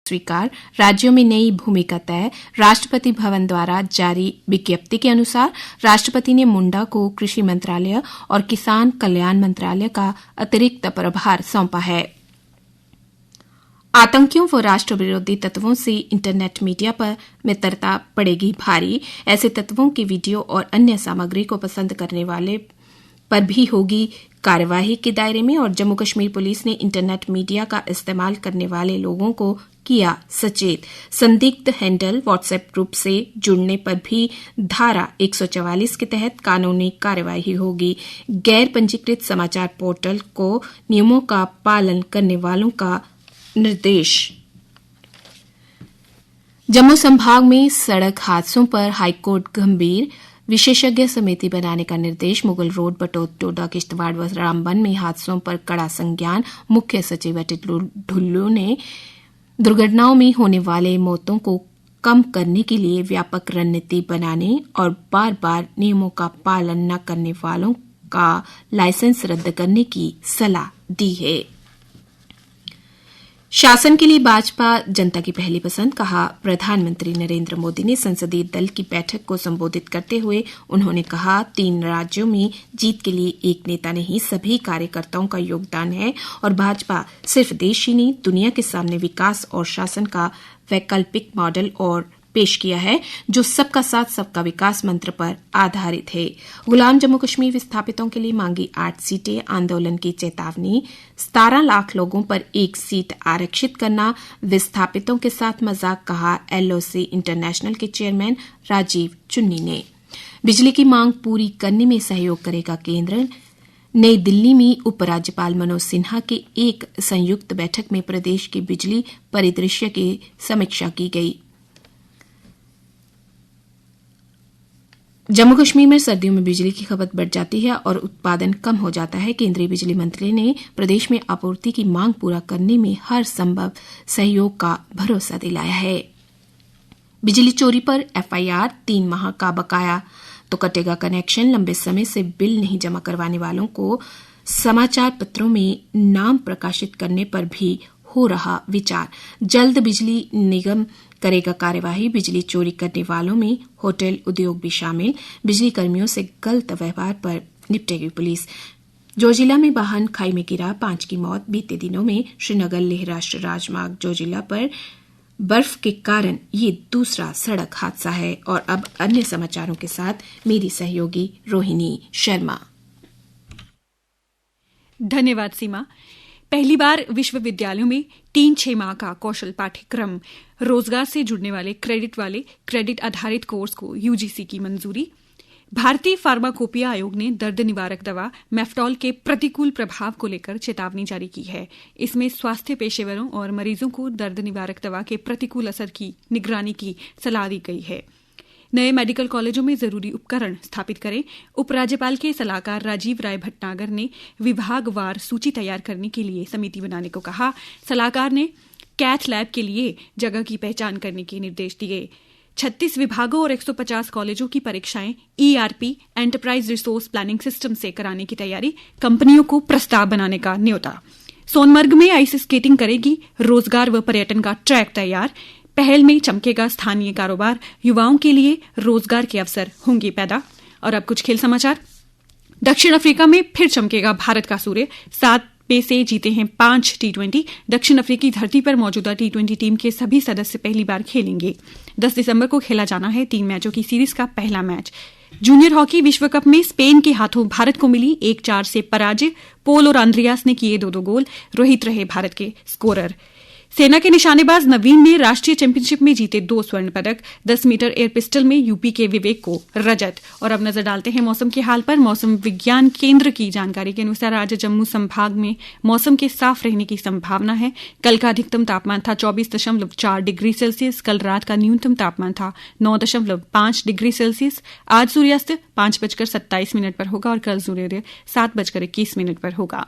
स्वीकार, राज्यों में नई भूमिका तय। राष्ट्रपति भवन द्वारा जारी विज्ञप्ति के अनुसार राष्ट्रपति ने मुंडा को कृषि मंत्रालय और किसान कल्याण मंत्रालय का अतिरिक्त प्रभार सौंपा है। आतंकियों व राष्ट्र विरोधी तत्वों से इंटरनेट मीडिया पर मित्रता पड़ेगी भारी। ऐसे तत्वों की वीडियो और अन्य सामग्री को पसंद करने वाले पर भी होगी कार्यवाही के दायरे में। और जम्मू कश्मीर पुलिस ने इंटरनेट मीडिया का इस्तेमाल करने वाले लोगों को किया सचेत। संदिग्ध हैंडल व्हाट्सएप ग्रुप से जुड़ने पर भी धारा 144 के तहत कानूनी कार्यवाही होगी। गैर पंजीकृत समाचार पोर्टल को नियमों का पालन करने वालों का निर्देश। जम्मू संभाग में सड़क हादसों पर हाईकोर्ट गंभीर, विशेषज्ञ समिति बनाने का निर्देश। मुगल रोड, बटोत, टोडा, किश्तवाड़ व रामबन में हादसों पर कड़ा संज्ञान। मुख्य सचिव अटल ढुल्लू ने दुर्घटनाओं में होने वाले मौतों को कम करने के लिए व्यापक रणनीति बनाने और बार बार नियमों का पालन न करने वालों का लाइसेंस रद्द करने की सलाह दी है। शासन के लिए भाजपा जनता की पहली पसंद, कहा प्रधानमंत्री नरेंद्र मोदी ने संसदीय दल की बैठक को संबोधित करते हुए। उन्होंने कहा, 3 राज्यों में जीत के लिए एक नेता नहीं, सभी कार्यकर्ताओं का योगदान है और भाजपा सिर्फ देश ही नहीं, दुनिया के सामने विकास और शासन का वैकल्पिक मॉडल और पेश किया है जो सबका साथ सबका विकास मंत्र पर आधारित है। गुलाम जम्मू कश्मीर विस्थापितों के लिए मांगी 8 सीटें, आंदोलन की चेतावनी। 17 लाख लोगों पर 1 सीट आरक्षित करना विस्थापितों के साथ मजाक, कहा एलओसी इंटरनेशनल के चेयरमैन राजीव चुन्नी ने। बिजली की मांग पूरी करने में सहयोग करेगा केंद्र। नई दिल्ली में उपराज्यपाल मनोज सिन्हा की एक संयुक्त बैठक में प्रदेश के बिजली परिदृश्य की समीक्षा की गई। जम्मू कश्मीर में सर्दियों में बिजली की खपत बढ़ जाती है और उत्पादन कम हो जाता है। केंद्रीय बिजली मंत्री ने प्रदेश में आपूर्ति की मांग पूरा करने में हर संभव सहयोग का भरोसा दिलाया है। बिजली चोरी पर एफआईआर, 3 माह का बकाया तो कटेगा कनेक्शन। लंबे समय से बिल नहीं जमा करवाने वालों को समाचार पत्रों में नाम प्रकाशित करने पर भी हो रहा विचार। जल्द बिजली निगम करेगा कार्यवाही। बिजली चोरी करने वालों में होटल उद्योग भी शामिल। बिजली कर्मियों से गलत व्यवहार पर निपटेगी पुलिस। जोजिला में वाहन खाई में गिरा, 5 की मौत। बीते दिनों में श्रीनगर लेह राष्ट्रीय राजमार्ग जोजिला पर बर्फ के कारण ये दूसरा सड़क हादसा है। और अब अन्य समाचारों के साथ मेरी सहयोगी रोहिणी शर्मा। धन्यवाद सीमा। पहली बार विश्वविद्यालयों में 3-6 माह का कौशल पाठ्यक्रम, रोजगार से जुड़ने वाले क्रेडिट आधारित कोर्स को यूजीसी की मंजूरी। भारतीय फार्माकोपिया आयोग ने दर्द निवारक दवा मेफ्टॉल के प्रतिकूल प्रभाव को लेकर चेतावनी जारी की है। इसमें स्वास्थ्य पेशेवरों और मरीजों को दर्द निवारक दवा के प्रतिकूल असर की निगरानी की सलाह दी गई है। नए मेडिकल कॉलेजों में जरूरी उपकरण स्थापित करें। उपराज्यपाल के सलाहकार राजीव राय भटनागर ने विभागवार सूची तैयार करने के लिए समिति बनाने को कहा। सलाहकार ने कैथ लैब के लिए जगह की पहचान करने के निर्देश दिए। 36 विभागों और 150 कॉलेजों की परीक्षाएं ERP enterprise resource planning system से कराने की तैयारी, कंपनियों को प्रस्ताव बनाने का न्योता। सोनमर्ग में आइस स्केटिंग करेगी रोजगार व पर्यटन का ट्रैक तैयार। पहल में चमकेगा स्थानीय कारोबार, युवाओं के लिए रोजगार के अवसर होंगे पैदा। और अब कुछ खेल समाचार। दक्षिण अफ्रीका में फिर चमकेगा भारत का सूर्य। 7 में से जीते हैं 5 T20। दक्षिण अफ्रीकी धरती पर मौजूदा T20 टीम के सभी सदस्य पहली बार खेलेंगे। 10 दिसंबर को खेला जाना है 3 मैचों की सीरीज का पहला मैच। जूनियर हॉकी विश्व कप में स्पेन के हाथों भारत को मिली 1-4 से पराजय। पोल और आंद्रियास ने किए 2-2 गोल। रोहित रहे भारत के स्कोरर। सेना के निशानेबाज नवीन ने राष्ट्रीय चैंपियनशिप में जीते 2 स्वर्ण पदक। 10 मीटर एयर पिस्टल में यूपी के विवेक को रजत। और अब नजर डालते हैं मौसम के हाल पर। मौसम विज्ञान केंद्र की जानकारी के अनुसार आज जम्मू संभाग में मौसम के साफ रहने की संभावना है। कल का अधिकतम तापमान था 24.4 डिग्री सेल्सियस। कल रात का न्यूनतम तापमान था 9.5 डिग्री सेल्सियस। आज सूर्यास्त 5:27 पर होगा और कल सूर्योदय 7:21 पर होगा।